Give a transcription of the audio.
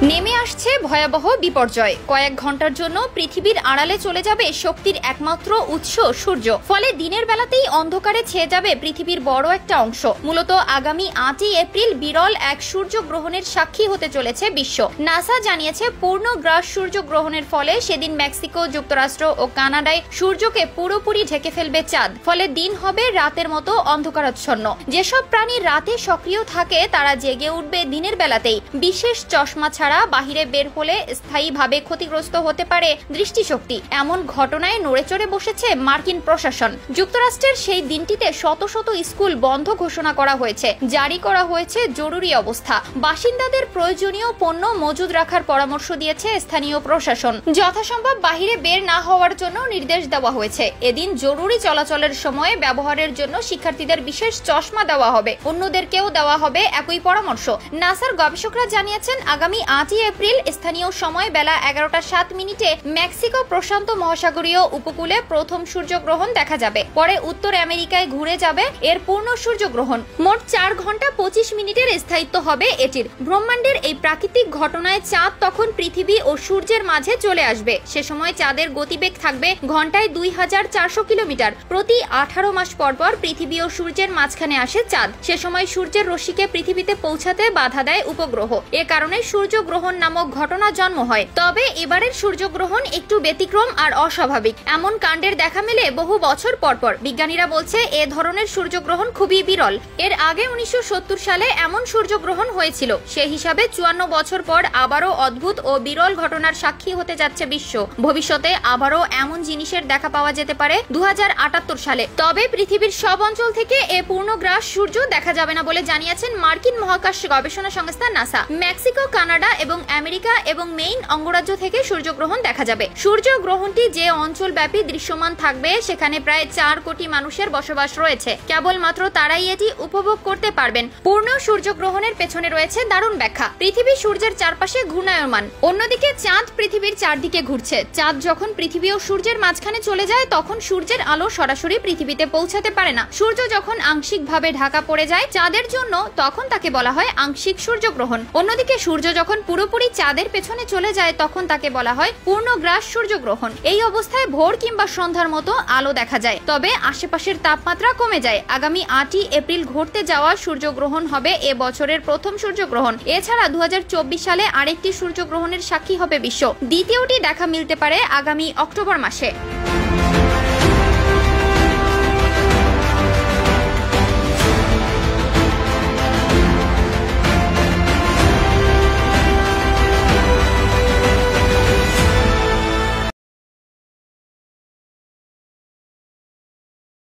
নেমে আসছে ভয়াবহ বিপর্যয়। কয়েক ঘন্টার জন্য পৃথিবীর আড়ালে চলে যাবে শক্তির একমাত্র উৎস সূর্য। ফলে দিনের বেলাতেই অন্ধকারে ছেয়ে যাবে পৃথিবীর বড় একটা অংশ। মূলত আগামী 8ই এপ্রিল বিরল এক সূর্যগ্রহণের সাক্ষী হতে চলেছে বিশ্ব। নাসা জানিয়েছে পূর্ণগ্রাস সূর্যগ্রহণের ফলে সেদিন মেক্সিকো, যুক্তরাষ্ট্র ও কানাডায় সূর্যকে পুরোপুরি ঢেকে ফেলবে চাঁদ। ফলে দিন হবে রাতের মতো অন্ধকারাচ্ছন্ন। যেসব প্রাণী রাতে সক্রিয় থাকে তারা জেগে উঠবে দিনের বেলাতেই। বিশেষ চশমা ছাড়া বাহিরে বের হলে স্থায়ীভাবে ক্ষতিগ্রস্ত হতে পারে দৃষ্টিশক্তি। এমন ঘটনায় নড়েচড়ে বসেছে মার্কিন প্রশাসন। যুক্তরাষ্ট্রের সেই দিনটিতে শত শত স্কুল বন্ধ ঘোষণা করা হয়েছে, জারি করা হয়েছে জরুরি অবস্থা। বাসিন্দাদের প্রয়োজনীয় পণ্য মজুদ রাখার পরামর্শ দিয়েছে স্থানীয় প্রশাসন। যথাসম্ভব বাহিরে বের না হওয়ার জন্য নির্দেশ দেওয়া হয়েছে। এদিন জরুরি চলাচলের সময়ে ব্যবহারের জন্য শিক্ষার্থীদের বিশেষ চশমা দেওয়া হবে, অন্যদেরকেও দেওয়া হবে একই পরামর্শ। নাসার গবেষকরা জানিয়েছেন আগামী 8ই এপ্রিল স্থানীয় সময় বেলা 11:07 মেক্সিকো প্রশান্ত মহাসাগরীয় উপকূলে প্রথম সূর্যগ্রহণ দেখা যাবে। পরে উত্তর আমেরিকায় ঘুরে যাবে এর পূর্ণ সূর্যগ্রহণ। মোট 4 ঘন্টা 25 মিনিটের স্থায়িত্ব হবে এটির। ব্রহ্মাণ্ডের এই প্রাকৃতিক ঘটনায় চাঁদ তখন পৃথিবী ও সূর্যের মাঝে চলে আসবে। সে সময় চাঁদের গতিবেগ থাকবে ঘন্টায় 2400 কিলোমিটার। প্রতি 18 মাস পর পর পৃথিবী ও সূর্যের মাঝখানে আসে চাঁদ। সে সময় সূর্যের রশ্মিকে পৃথিবীতে পৌঁছাতে বাধা দেয় উপগ্রহ। এ কারণে সূর্যগ্রহণ নামক ঘটনা জন্ম হয়। তবে এবারের সূর্যগ্রহণ একটু ব্যতিক্রম আর অস্বাভাবিক। এমন কাণ্ডের দেখা মেলে বহু বছর পর পর। বিজ্ঞানীরা বলছে এ ধরনের সূর্যগ্রহণ খুবই বিরল। এর আগে 1970 সালে এমন সূর্যগ্রহণ হয়েছিল। সে হিসাবে 54 বছর পর আবারও অদ্ভুত ও বিরল ঘটনার সাক্ষী হতে যাচ্ছে বিশ্ব। ভবিষ্যতে আবারও এমন জিনিসের দেখা পাওয়া যেতে পারে 2078 সালে। তবে পৃথিবীর সব অঞ্চল থেকে এ পূর্ণগ্রাস সূর্য দেখা যাবে না বলে জানিয়েছেন মার্কিন মহাকাশ গবেষণা সংস্থা নাসা। মেক্সিকো, কানাডা এবং আমেরিকা এবং মেইন অঙ্গরাজ্য থেকে সূর্যগ্রহণ দেখা যাবে। সূর্যগ্রহণটি যে অঞ্চলব্যাপী দৃশ্যমান থাকবে সেখানে প্রায় 4 কোটি মানুষের বসবাস রয়েছে। কেবলমাত্র তারাই এটি উপভোগ করতে পারবেন। পূর্ণ সূর্যগ্রহণের পেছনে রয়েছে দারুণ ব্যাখ্যা। পৃথিবী সূর্যের চারপাশে ঘূর্ণায়মান, অন্যদিকে চাঁদ পৃথিবীর চারদিকে ঘুরছে। চাঁদ যখন পৃথিবী ও সূর্যের মাঝখানে চলে যায় তখন সূর্যের আলো সরাসরি পৃথিবীতে পৌঁছাতে পারে না। সূর্য যখন আংশিকভাবে ঢাকা পড়ে যায় চাঁদের জন্য তখন তাকে বলা হয় আংশিক সূর্যগ্রহণ। অন্যদিকে সূর্য যখন পুরোপুরি চাঁদের পেছনে চলে যায় তখন তাকে বলা হয় পূর্ণগ্রাস সূর্যগ্রহণ। এই অবস্থায় ভোর কিংবা সন্ধ্যার মতো আলো দেখা যায়, তবে আশেপাশের তাপমাত্রা কমে যায়। আগামী 8ই এপ্রিল ঘটতে যাওয়া সূর্যগ্রহণ হবে এ বছরের প্রথম সূর্যগ্রহণ। এছাড়া 2024 সালে আরেকটি সূর্যগ্রহণের সাক্ষী হবে বিশ্ব। দ্বিতীয়টি দেখা মিলতে পারে আগামী অক্টোবর মাসে।